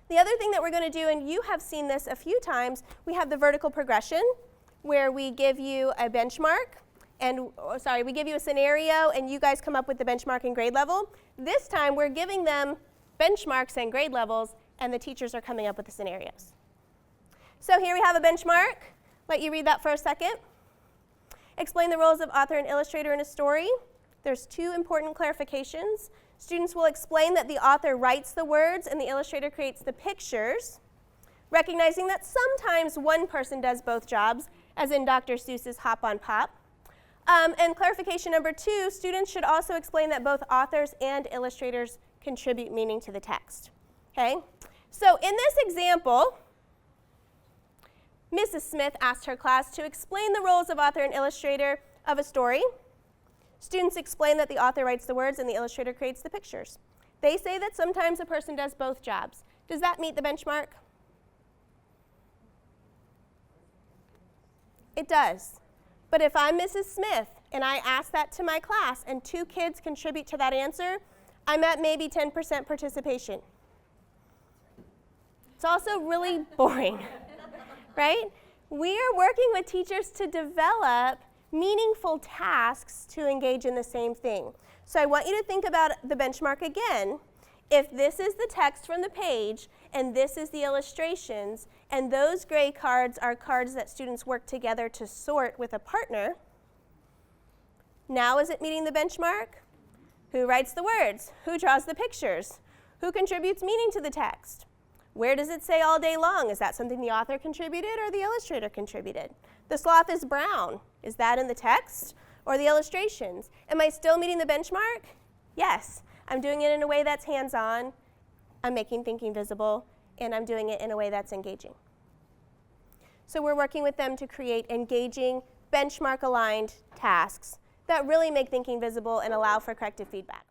The other thing that we're going to do, and you have seen this a few times, we have the vertical progression where we give you a benchmark, and we give you a scenario and you guys come up with the benchmark and grade level. This time we're giving them benchmarks and grade levels and the teachers are coming up with the scenarios. So here we have a benchmark. Let you read that for a second. Explain the roles of author and illustrator in a story. There's two important clarifications. Students will explain that the author writes the words and the illustrator creates the pictures, recognizing that sometimes one person does both jobs, as in Dr. Seuss's Hop on Pop. And clarification number 2, students should also explain that both authors and illustrators contribute meaning to the text. Okay? So in this example, Mrs. Smith asked her class to explain the roles of author and illustrator of a story. Students explain that the author writes the words and the illustrator creates the pictures. They say that sometimes a person does both jobs. Does that meet the benchmark? It does. But if I'm Mrs. Smith and I ask that to my class and 2 kids contribute to that answer, I'm at maybe 10% participation. It's also really boring, right? We are working with teachers to develop meaningful tasks to engage in the same thing. So I want you to think about the benchmark again. If this is the text from the page and this is the illustrations and those gray cards are cards that students work together to sort with a partner, now is it meeting the benchmark? Who writes the words? Who draws the pictures? Who contributes meaning to the text? Where does it say all day long? Is that something the author contributed or the illustrator contributed? The sloth is brown. Is that in the text or the illustrations? Am I still meeting the benchmark? Yes. I'm doing it in a way that's hands-on, I'm making thinking visible, and I'm doing it in a way that's engaging. So we're working with them to create engaging, benchmark-aligned tasks that really make thinking visible and allow for corrective feedback.